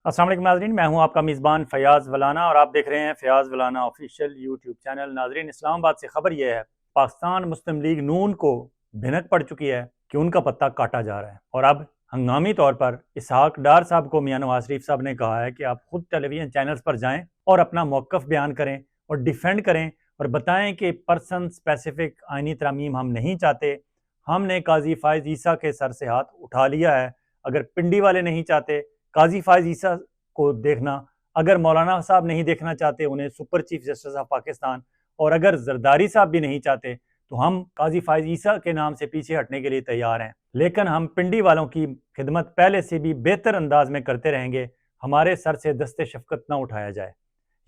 अस्सलाम वालेकुम नाज़रीन, मैं हूं आपका मेज़बान फ़याज़ वलाना और आप देख रहे हैं फ़याज़ वलाना ऑफिशियल यूट्यूब चैनल। नाज़रीन, इस्लामाबाद से खबर यह है, पाकिस्तान मुस्लिम लीग नून को भिनक पड़ चुकी है कि उनका पत्ता काटा जा रहा है और अब हंगामी तौर पर इसहाक डार साहब को मियां नवाज शरीफ साहब ने कहा है कि आप खुद टेलीविज़न चैनल्स पर जाएँ और अपना मौक़िफ़ बयान करें और डिफेंड करें और बताएँ कि पर्सन स्पेसिफिक आइनी तरमीम हम नहीं चाहते। हमने काजी फ़ाइज़ ईसा के सर से हाथ उठा लिया है। अगर पिंडी वाले नहीं चाहते काजी फ़ाइज़ ईसा को देखना, अगर मौलाना साहब नहीं देखना चाहते उन्हें super chief justice of Pakistan, और अगर जरदारी साहब भी नहीं चाहते तो हम काजी फ़ाइज़ ईसा के नाम से पीछे हटने के लिए तैयार हैं। लेकिन हम पिंडी वालों की खिदमत पहले से भी बेहतर अंदाज में करते रहेंगे। हमारे सर से दस्ते शफ़क़त ना उठाया जाए।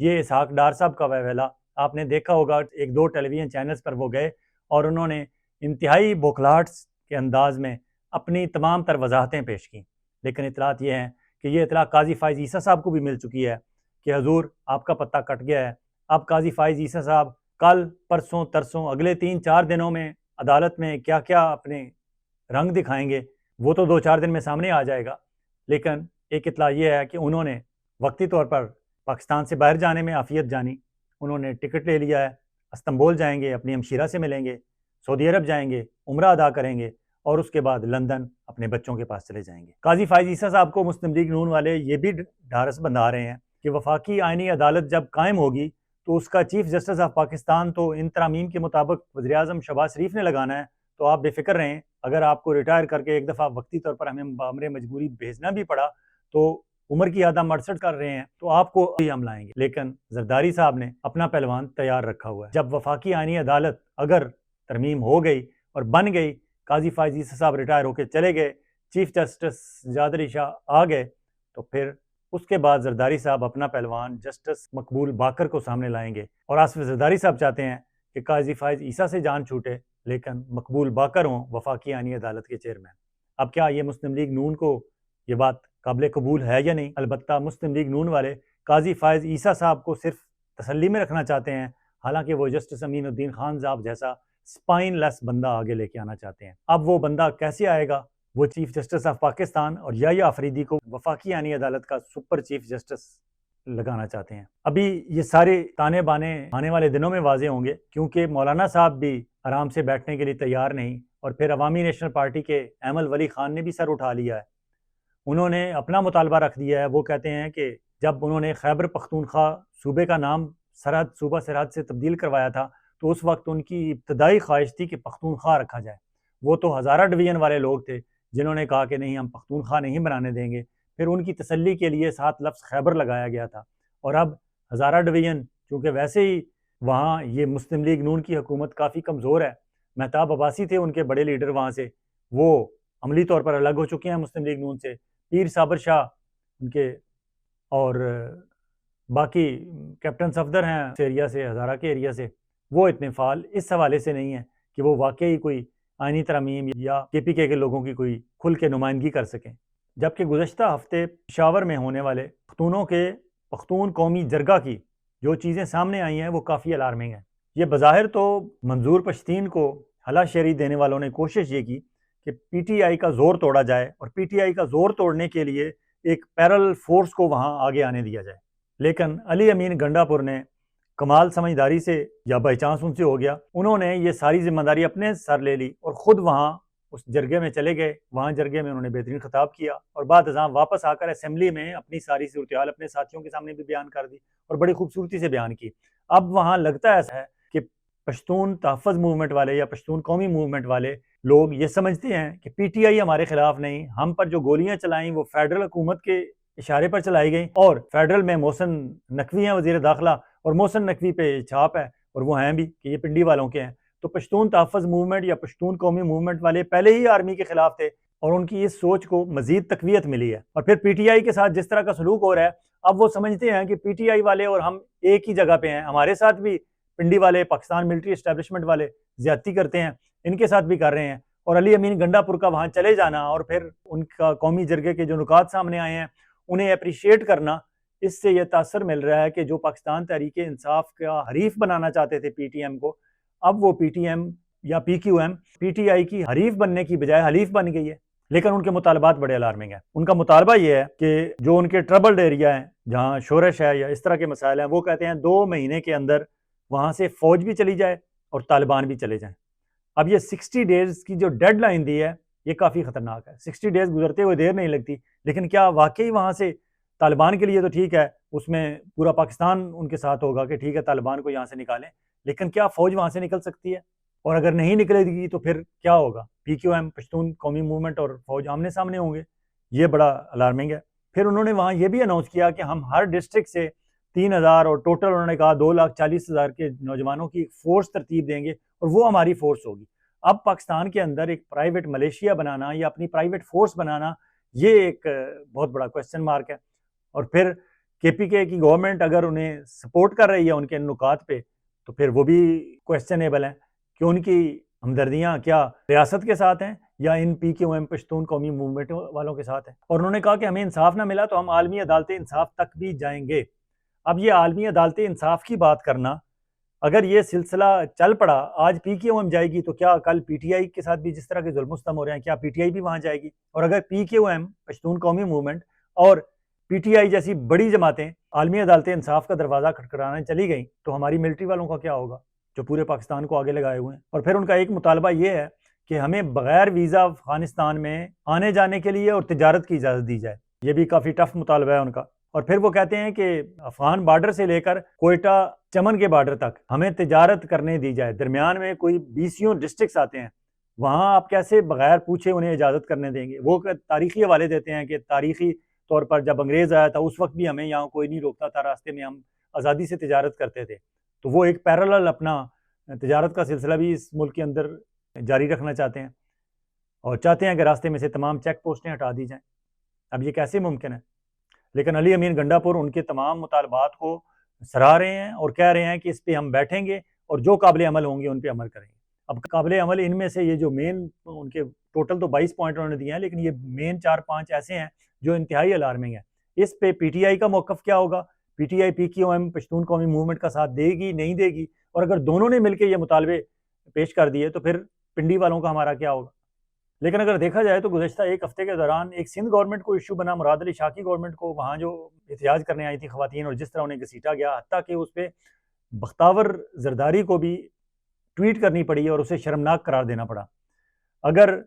ये इसहाक डार साहब का वहवेला आपने देखा होगा, एक दो टेलीविज़न चैनल्स पर वो गए और उन्होंने इंतहाई बौखलाहट के अंदाज में अपनी तमाम तर वजाहतें पेश की। लेकिन इतलात ये हैं कि ये इतला काजी फ़ाइज़ ईसा साहब को भी मिल चुकी है कि हजूर आपका पत्ता कट गया है। अब काजी फ़ाइज़ ईसा साहब कल परसों तरसों अगले 3-4 दिनों में अदालत में क्या क्या अपने रंग दिखाएंगे वो तो 2-4 दिन में सामने आ जाएगा। लेकिन एक इतला ये है कि उन्होंने वक्ती तौर पर पाकिस्तान से बाहर जाने में आफियत जानी। उन्होंने टिकट ले लिया है, इस्तंबुल जाएंगे, अपनी हमशीरा से मिलेंगे, सऊदी अरब जाएंगे, उम्रा अदा करेंगे और उसके बाद लंदन अपने बच्चों के पास चले जाएंगे। काजी फ़ाइज़ ईसा साहब को मुस्लिम लीग नून वाले ये भी ढारस बंधा रहे हैं कि वफाकी आइनी अदालत जब कायम होगी तो उसका चीफ जस्टिस ऑफ पाकिस्तान तो इन तरामीम के मुताबिक वज़ीर आज़म शहबाज शरीफ ने लगाना है। तो आप बेफिक्र रहें, अगर आपको रिटायर करके एक दफ़ा वक्ती तौर पर हमें बामरे मजबूरी भेजना भी पड़ा तो उम्र की आदम 68 कर रहे हैं तो आपको ही हम लाएंगे। लेकिन जरदारी साहब ने अपना पहलवान तैयार रखा हुआ है। जब वफाकी आइनी अदालत अगर तरमीम हो गई और बन गई, काजी फ़ाइज़ ईसा साहब रिटायर होकर चले गए, चीफ जस्टिस जाद अली शाह आ गए, तो फिर उसके बाद जरदारी साहब अपना पहलवान जस्टिस मकबूल बाकर को सामने लाएंगे। और आसिफ जरदारी साहब चाहते हैं कि काजी फ़ाइज़ ईसा से जान छूटे लेकिन मकबूल बाकर हों वफाकी आइनी अदालत के चेयरमैन। अब क्या ये मुस्लिम लीग नून को ये बात काबिल कबूल है या नहीं? अलबत्ता मुस्लिम लीग नून वाले काजी फ़ाइज़ ईसा साहब को सिर्फ तसल्ली में रखना चाहते हैं, हालांकि वो जस्टिस अमीनुद्दीन खान साहब जैसा स्पाइनलेस बंदा आगे लेके आना चाहते हैं। अब वो बंदा कैसे आएगा? वो चीफ जस्टिस ऑफ पाकिस्तान और या अफरीदी को वफाकी आइनी अदालत का सुपर चीफ जस्टिस लगाना चाहते हैं। अभी ये सारे ताने बाने आने वाले दिनों में वाजे होंगे, क्योंकि मौलाना साहब भी आराम से बैठने के लिए तैयार नहीं और फिर अवामी नेशनल पार्टी के अहमद वली खान ने भी सर उठा लिया है। उन्होंने अपना मुतालबा रख दिया है। वो कहते हैं कि जब उन्होंने खैबर पख्तूनख्वा सूबे का नाम सरहद सूबा सरहद से तब्दील करवाया था तो उस वक्त उनकी इब्तदाई ख्वाहिश थी कि पख्तूनख्वा रखा जाए। वो तो हज़ारा डिवीज़न वाले लोग थे जिन्होंने कहा कि नहीं, हम पख्तूनख्वा नहीं बनाने देंगे। फिर उनकी तसल्ली के लिए 7 लफ्ज़ खैबर लगाया गया था और अब हज़ारा डिवीज़न, चूँकि वैसे ही वहाँ ये मुस्लिम लीग नून की हुकूमत काफ़ी कमज़ोर है, मेहताब अब्बासी थे उनके बड़े लीडर वहाँ से, वो अमली तौर पर अलग हो चुके हैं मुस्लिम लीग नून से। पीर साबर शाह उनके और बाकी कैप्टन सफदर हैं उस एरिया से, हज़ारा के एरिया से, वो इतने फ़ाल इस हवाले से नहीं है कि वो वाकई कोई आइनी तरमीम या KPK के लोगों की कोई खुल के नुमाइंदगी कर सकें। जबकि गुज़श्ता हफ्ते पेशावर में होने वाले पख्तूनों के पख्तून कौमी जरगा की जो चीज़ें सामने आई हैं वो काफ़ी अलार्मिंग है। ये बज़ाहिर तो मंजूर पश्तीन को हलाशेरी देने वालों ने कोशिश ये की कि PTI का ज़ोर तोड़ा जाए और PTI का ज़ोर तोड़ने के लिए एक पैरेलल फोर्स को वहाँ आगे आने दिया जाए। लेकिन अली अमीन गंडापुर ने कमाल समझदारी से, या बाई चांस उनसे हो गया, उन्होंने ये सारी जिम्मेदारी अपने सर ले ली और ख़ुद वहाँ उस जरगे में चले गए। वहाँ जरगे में उन्होंने बेहतरीन खिताब किया और बाद अज़ां वापस आकर असेंबली में अपनी सारी सूरत हाल अपने साथियों के सामने भी बयान कर दी और बड़ी खूबसूरती से बयान की। अब वहाँ लगता ऐसा है कि पश्तून तहफ़्फ़ुज़ मूवमेंट वाले या पश्तून कौमी मूवमेंट वाले लोग ये समझते हैं कि PTI हमारे खिलाफ नहीं, हम पर जो गोलियाँ चलाई वो फेडरल हुकूमत के इशारे पर चलाई गई और फेडरल में मोहसिन नकवी हैं वज़ीर दाखिला और मोहसिन नकवी पे छाप है और वो हैं भी कि ये पिंडी वालों के हैं। तो पश्तून तहफ़्फ़ुज़ मूवमेंट या पश्तून कौमी मूवमेंट वाले पहले ही आर्मी के खिलाफ थे और उनकी इस सोच को मज़ीद तक़वियत मिली है। और फिर PTI के साथ जिस तरह का सलूक हो रहा है, अब वो समझते हैं कि PTI वाले और हम एक ही जगह पे हैं, हमारे साथ भी पिंडी वाले, पाकिस्तान मिलिट्री इस्टेब्लिशमेंट वाले ज़्यादती करते हैं, इनके साथ भी कर रहे हैं। और अली अमीन गंडापुर का वहाँ चले जाना और फिर उनका कौमी जरगे के जो नुकात सामने आए हैं उन्हें अप्रिशिएट करना, इससे यह तासर मिल रहा है कि जो पाकिस्तान तहरीक इंसाफ का हरीफ बनाना चाहते थे PTM को, अब वो PTM या PQM PTI की हरीफ बनने की बजाय हलीफ बन गई है। लेकिन उनके मुतालबात बड़े अलार्मिंग हैं। उनका मुतालबा ये है कि जो उनके ट्रबल्ड एरिया हैं, जहाँ शोरश है या इस तरह के मसाइल हैं, वो कहते हैं 2 महीने के अंदर वहाँ से फ़ौज भी चली जाए और तालिबान भी चले जाएं। अब ये 60 डेज़ की जो डेडलाइन दी है, ये काफ़ी ख़तरनाक है। 60 डेज़ गुजरते हुए देर नहीं लगती, लेकिन क्या वाकई वहाँ से तालिबान के लिए तो ठीक है, उसमें पूरा पाकिस्तान उनके साथ होगा कि ठीक है तालिबान को यहाँ से निकालें, लेकिन क्या फ़ौज वहाँ से निकल सकती है? और अगर नहीं निकलेगी तो फिर क्या होगा? PQM पश्तून कौमी मूवमेंट और फ़ौज आमने सामने होंगे। ये बड़ा अलार्मिंग है। फिर उन्होंने वहाँ ये भी अनाउंस किया कि हम हर डिस्ट्रिक्ट से 3000 और टोटल उन्होंने कहा 2,40,000 के नौजवानों की फ़ोर्स तरतीब देंगे और वो हमारी फ़ोर्स होगी। अब पाकिस्तान के अंदर एक प्राइवेट मलेशिया बनाना या अपनी प्राइवेट फ़ोर्स बनाना, ये एक बहुत बड़ा क्वेश्चन मार्क है। और फिर KPK की गवर्नमेंट अगर उन्हें सपोर्ट कर रही है उनके नुकात पे, तो फिर वो भी क्वेश्चनेबल है कि उनकी हमदर्दियाँ क्या रियासत के साथ हैं या इन PQM पश्तून कौमी मूवमेंट वालों के साथ हैं। और उन्होंने कहा कि हमें इंसाफ ना मिला तो हम आलमी अदालत इंसाफ तक भी जाएंगे। अब ये आलमी अदालत इंसाफ की बात करना, अगर ये सिलसिला चल पड़ा, आज PQM जाएगी तो क्या कल PTI के साथ भी जिस तरह के जुल्म-ओ-सितम हो रहे हैं, क्या PTI भी वहाँ जाएगी? और अगर PQM पश्तून कौमी मूवमेंट और PTI जैसी बड़ी जमातें आलमी अदालत इंसाफ का दरवाज़ा खटखटाने चली गई, तो हमारी मिलिट्री वालों का क्या होगा, जो पूरे पाकिस्तान को आगे लगाए हुए हैं? और फिर उनका एक मुतालबा ये है कि हमें बगैर वीज़ा अफ़गानिस्तान में आने जाने के लिए और तिजारत की इजाज़त दी जाए। ये भी काफ़ी टफ मुतालबा है उनका। और फिर वो कहते हैं कि अफ़गान बॉर्डर से लेकर कोयटा चमन के बॉर्डर तक हमें तिजारत करने दी जाए। दरमियान में कोई 20 डिस्ट्रिक्ट्स आते हैं, वहाँ आप कैसे बगैर पूछे उन्हें इजाज़त करने देंगे? वो तारीख़ी हवाले देते हैं कि तारीख़ी तौर पर जब अंग्रेज़ आया था उस वक्त भी हमें यहाँ कोई नहीं रोकता था, रास्ते में हम आज़ादी से तिजारत करते थे। तो वो एक पैरेलल अपना तिजारत का सिलसिला भी इस मुल्क के अंदर जारी रखना चाहते हैं और चाहते हैं कि रास्ते में से तमाम चेक पोस्टें हटा दी जाएँ। अब ये कैसे मुमकिन है? लेकिन अली अमीन गंडापुर उनके तमाम मुतालबात को सराह रहे हैं और कह रहे हैं कि इस पे हम बैठेंगे और जो काबिल अमल होंगे उन पे अमल करेंगे। अब काबिल अमल इनमें से ये जो मेन उनके टोटल तो 22 पॉइंट उन्होंने दिए हैं, लेकिन ये मेन 4-5 ऐसे हैं जो इंतहाई अलार्मिंग है। इस पे PTI का मौक़िफ़ क्या होगा? PTI PQM पश्तून कौमी मूवमेंट का साथ देगी, नहीं देगी? और अगर दोनों ने मिलकर ये मुतालबे पेश कर दिए तो फिर पिंडी वालों का हमारा क्या होगा? लेकिन अगर देखा जाए तो गुज़श्ता एक हफ़्ते के दौरान एक सिंध गवर्नमेंट को इशू बना, मुराद अली शाह की गवर्नमेंट को वहाँ जो एहतजाज करने आई थी ख़वातीन और जिस तरह उन्हें घसीटा गया, हत्ता कि उस पे बख्तावर ज़रदारी को भी ट्वीट करनी पड़ी और उसे शर्मनाक करार देना पड़ा। अगर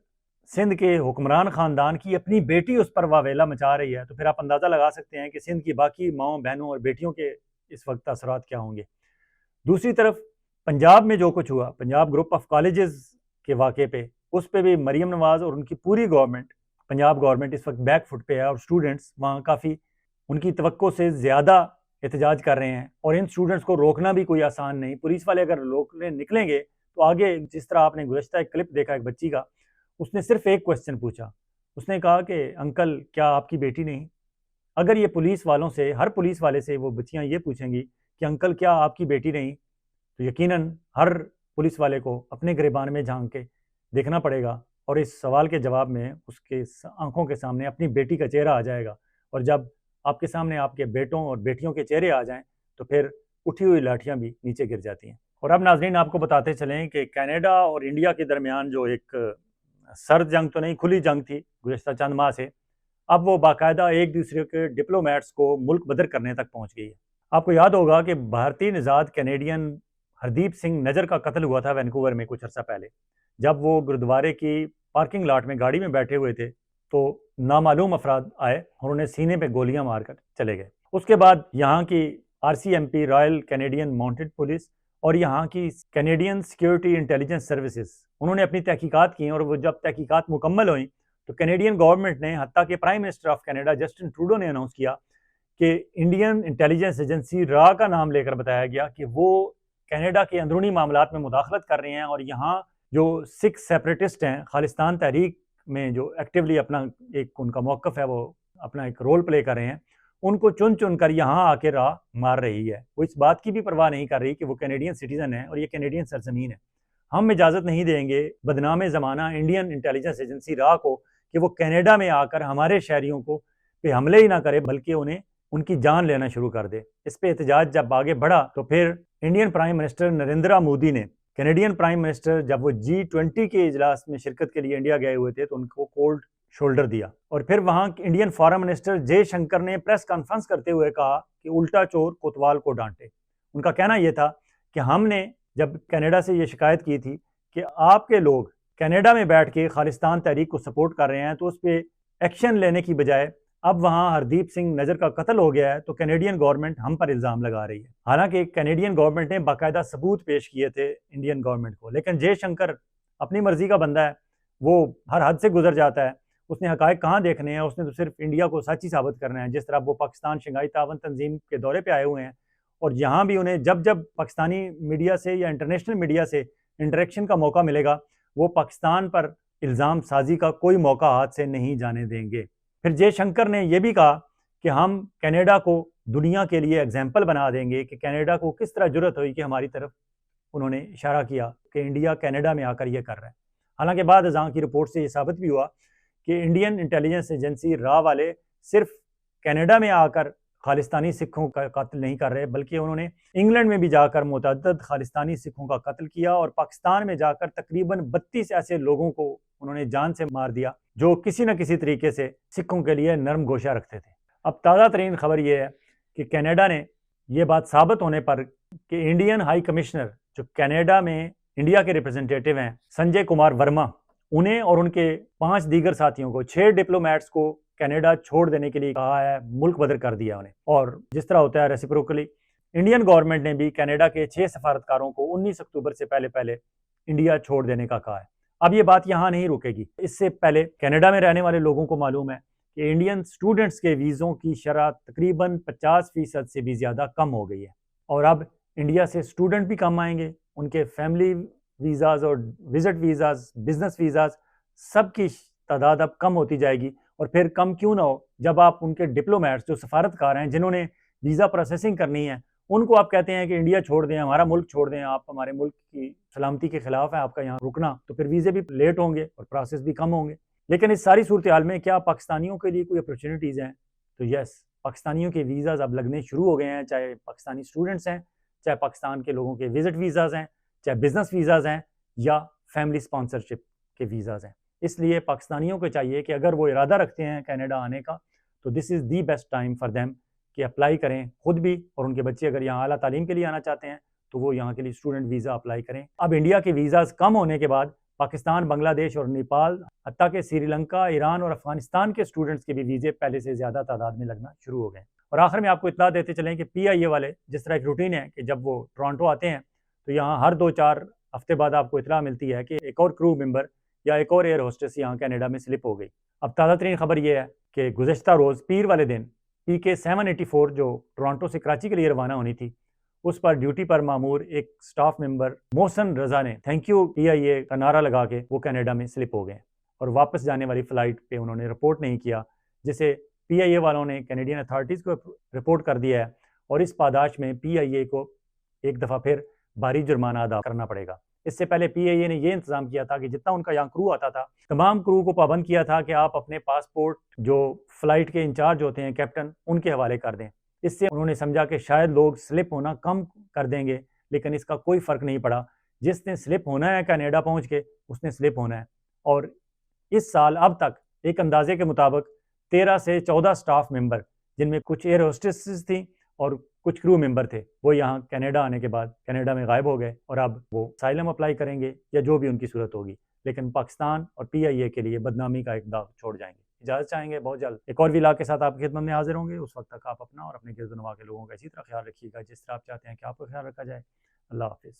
सिंध के हुक्मरान ख़ानदान की अपनी बेटी उस पर वावेला मचा रही है, तो फिर आप अंदाज़ा लगा सकते हैं कि सिंध की बाकी माँओं, बहनों और बेटियों के इस वक्त असरात क्या होंगे। दूसरी तरफ पंजाब में जो कुछ हुआ, पंजाब ग्रुप ऑफ कॉलेजेस के वाक़े पे, उस पे भी मरीम नवाज़ और उनकी पूरी गवर्नमेंट, पंजाब गवर्नमेंट इस वक्त बैक फुट पे है और स्टूडेंट्स वहाँ काफ़ी उनकी तवक्को से ज़्यादा एहतजाज कर रहे हैं और इन स्टूडेंट्स को रोकना भी कोई आसान नहीं। पुलिस वाले अगर रोकने निकलेंगे तो आगे जिस तरह आपने गुज़श्ता एक क्लिप देखा एक बच्ची का, उसने सिर्फ एक क्वेश्चन पूछा, उसने कहा कि अंकल क्या आपकी बेटी नहीं? अगर ये पुलिस वालों से, हर पुलिस वाले से वो बच्चियाँ ये पूछेंगी कि अंकल क्या आपकी बेटी नहीं, तो यकीनन हर पुलिस वाले को अपने गिरबान में झांक के देखना पड़ेगा और इस सवाल के जवाब में उसके आंखों के सामने अपनी बेटी का चेहरा आ जाएगा। और जब आपके सामने आपके बेटों और बेटियों के चेहरे आ जाएं तो फिर उठी हुई लाठियां भी नीचे गिर जाती हैं। और अब नाज़रीन आपको बताते चलें कि कनाडा और इंडिया के दरमियान जो एक सर्द जंग तो नहीं, खुली जंग थी गुज़श्ता चंद माह से, अब वो बाकायदा एक दूसरे के डिप्लोमेट्स को मुल्क बदर करने तक पहुँच गई है। आपको याद होगा कि भारतीय निजात कैनेडियन हरदीप सिंह नजर का कत्ल हुआ था वैंकूवर में कुछ अर्सा पहले। जब वो गुरुद्वारे की पार्किंग लॉट में गाड़ी में बैठे हुए थे तो नामालूम अफराद आए और उन्हें सीने पे गोलियां मारकर चले गए। उसके बाद यहाँ की RCMP royal Canadian mounted police और यहाँ की कैनेडियन सिक्योरिटी इंटेलिजेंस सर्विसेज, उन्होंने अपनी तहकीकात की और वो जब तहकीकात मुकम्मल हुई तो कैनेडियन गवर्नमेंट ने, हत्ता के prime minister of Canada Justin Trudeau ने अनाउंस किया कि इंडियन इंटेलिजेंस एजेंसी RA का नाम लेकर बताया गया कि वो कनाडा के अंदरूनी मामलात में मुदाखलत कर रहे हैं और यहाँ जो सिख सेपरेटिस्ट हैं, खालिस्तान तहरीक में जो एक्टिवली अपना एक उनका मौक़िफ़ है, वो अपना एक रोल प्ले कर रहे हैं, उनको चुन चुन कर यहाँ आके राह मार रही है। वो इस बात की भी परवाह नहीं कर रही कि वो कैनेडियन सिटीज़न है और ये कैनेडियन सरजमीन है। हम इजाज़त नहीं देंगे बदनाम ज़माना इंडियन इंटेलिजेंस एजेंसी RA को कि वो कनाडा में आकर हमारे शहरियों को पे हमले ही ना करे बल्कि उन्हें उनकी जान लेना शुरू कर दे। इस पे एहतजाज जब आगे बढ़ा तो फिर Indian prime minister Narendra Modi ने, कैनेडियन प्राइम मिनिस्टर जब वो G20 के इजलास में शिरकत के लिए इंडिया गए हुए थे तो उनको कोल्ड शोल्डर दिया। और फिर वहां इंडियन फॉरेन मिनिस्टर जयशंकर ने प्रेस कॉन्फ्रेंस करते हुए कहा कि उल्टा चोर कोतवाल को डांटे। उनका कहना यह था कि हमने जब कनाडा से ये शिकायत की थी कि आपके लोग कनाडा में बैठ के खालिस्तान तहरीक को सपोर्ट कर रहे हैं, तो उस पर एक्शन लेने की बजाय अब वहां हरदीप सिंह नजर का कत्ल हो गया है, तो कैनेडियन गवर्नमेंट हम पर इल्ज़ाम लगा रही है। हालांकि कैनेडियन गवर्नमेंट ने बाकायदा सबूत पेश किए थे इंडियन गवर्नमेंट को, लेकिन जयशंकर अपनी मर्जी का बंदा है, वो हर हद से गुजर जाता है। उसने हकायक कहाँ देखने हैं, उसने तो सिर्फ इंडिया को सच ही साबित करना है। जिस तरह वो पाकिस्तान शंघाई तावन तंजीम के दौरे पे आए हुए हैं और यहाँ भी उन्हें जब जब पाकिस्तानी मीडिया से या इंटरनेशनल मीडिया से इंटरेक्शन का मौका मिलेगा, वो पाकिस्तान पर इल्ज़ाम साजी का कोई मौका हाथ से नहीं जाने देंगे। फिर जयशंकर ने यह भी कहा कि हम कनाडा को दुनिया के लिए एग्जाम्पल बना देंगे कि कनाडा को किस तरह जरूरत हुई कि हमारी तरफ उन्होंने इशारा किया कि इंडिया कनाडा में आकर यह कर रहा है। हालांकि बाद अज़ां की रिपोर्ट से ये साबित भी हुआ कि इंडियन इंटेलिजेंस एजेंसी रा वाले सिर्फ कनाडा में आकर खालिस्तानी सिखों का कत्ल नहीं कर रहे, बल्कि उन्होंने इंग्लैंड में भी जाकर मुतअद्दिद खालिस्तानी सिखों का कत्ल किया और पाकिस्तान में जाकर तकरीबन 32 ऐसे लोगों को उन्होंने जान से मार दिया जो किसी न किसी तरीके से सिखों के लिए नरम गोशा रखते थे। अब ताज़ा तरीन खबर यह है कि कनाडा ने यह बात साबित होने पर कि इंडियन हाई कमिश्नर जो कनाडा में इंडिया के रिप्रेजेंटेटिव हैं संजय कुमार वर्मा, उन्हें और उनके 5 दीगर साथियों को 6 डिप्लोमेट्स को कनाडा छोड़ देने के लिए कहा है, मुल्क बदर कर दिया उन्हें। और जिस तरह होता है रेसिप्रोकली, इंडियन गवर्नमेंट ने भी कनाडा के 6 सफारतकारों को 19 अक्टूबर से पहले पहले इंडिया छोड़ देने का कहा है। अब ये बात यहाँ नहीं रुकेगी। इससे पहले कनाडा में रहने वाले लोगों को मालूम है कि इंडियन स्टूडेंट्स के वीज़ों की शरह तकरीबन 50% से भी ज़्यादा कम हो गई है और अब इंडिया से स्टूडेंट भी कम आएंगे, उनके फैमिली वीज़ाज़ और विजिट वीज़ाज़, बिजनेस वीज़ाज़, सब की तादाद अब कम होती जाएगी। और फिर कम क्यों ना हो जब आप उनके डिप्लोमेट्स जो सफारतकार हैं जिन्होंने वीज़ा प्रोसेसिंग करनी है, उनको आप कहते हैं कि इंडिया छोड़ दें, हमारा मुल्क छोड़ दें, आप हमारे मुल्क की सलामती के खिलाफ है आपका यहाँ रुकना, तो फिर वीज़े भी लेट होंगे और प्रोसेस भी कम होंगे। लेकिन इस सारी सूरत हाल में क्या पाकिस्तानियों के लिए कोई अपॉर्चुनिटीज़ हैं? तो यस, पाकिस्तानियों के वीज़ाज़ अब लगने शुरू हो गए हैं, चाहे पाकिस्तानी स्टूडेंट्स हैं, चाहे पाकिस्तान के लोगों के विजिट वीज़ाज़ हैं, चाहे बिजनेस वीज़ाज़ हैं या फैमिली स्पॉन्सरशिप के वीज़ाज़ हैं। इसलिए पाकिस्तानियों को चाहिए कि अगर वो इरादा रखते हैं कनाडा आने का, तो this is the best time for them कि अप्लाई करें खुद भी, और उनके बच्चे अगर यहाँ आला तालीम के लिए आना चाहते हैं तो वो यहाँ के लिए स्टूडेंट वीज़ा अप्लाई करें। अब इंडिया के वीज़ाज़ कम होने के बाद पाकिस्तान, बांग्लादेश और नेपाल, हत्ता के श्रीलंका, ईरान और अफगानिस्तान के स्टूडेंट्स के भी वीज़े पहले से ज़्यादा तादाद में लगना शुरू हो गए। और आखिर में आपको इत्तला देते चलें कि PIA वाले जिस तरह एक रूटीन है कि जब वो टोरंटो आते हैं तो यहाँ हर 2-4 हफ्ते बाद आपको इत्तला मिलती है कि एक और क्रू मेंबर या एक और एयर होस्टेस यहाँ कनाडा में स्लिप हो गई। अब ताज़ा तरीन खबर यह है कि गुज़श्ता रोज़ पीर वाले दिन PK 784 जो टोरंटो से कराची के लिए रवाना होनी थी, उस पर ड्यूटी पर मामूर एक स्टाफ मेंबर मोहसन रजा ने थैंक यू PIA का नारा लगा के वो कनाडा में स्लिप हो गए और वापस जाने वाली फ़्लाइट पे उन्होंने रिपोर्ट नहीं किया, जिसे PIA वालों ने कैनेडियन अथॉरिटीज़ को रिपोर्ट कर दिया है और इस पादाश में PIA को एक दफ़ा फिर भारी जुर्माना अदा करना पड़ेगा। इससे पहले PIA ने यह इंतज़ाम किया था कि जितना उनका यहाँ क्रू आता था, तमाम क्रू को पाबंद किया था कि आप अपने पासपोर्ट जो फ़्लाइट के इंचार्ज होते हैं कैप्टन, उनके हवाले कर दें। इससे उन्होंने समझा कि शायद लोग स्लिप होना कम कर देंगे, लेकिन इसका कोई फ़र्क नहीं पड़ा। जिसने स्लिप होना है कनाडा पहुँच के, उसने स्लिप होना है। और इस साल अब तक एक अंदाजे के मुताबिक 13 से 14 स्टाफ मेंबर, जिनमें कुछ एयर होस्टेसेस थी और कुछ क्रू मेंबर थे, वो यहाँ कनाडा आने के बाद कनाडा में गायब हो गए और अब वो असाइलम अप्लाई करेंगे या जो भी उनकी सूरत होगी, लेकिन पाकिस्तान और PIA के लिए बदनामी का एक दाग छोड़ जाएंगे। इजाज़त चाहेंगे बहुत जल्द एक और विला के साथ आपकी खिदमत में हाजिर होंगे। उस वक्त तक आप अपना और अपने गिरदनवा के लोगों का इसी तरह ख्याल रखिएगा जिस तरह आप चाहते हैं कि आपका ख्याल रखा जाए। अल्लाह हाफिज़।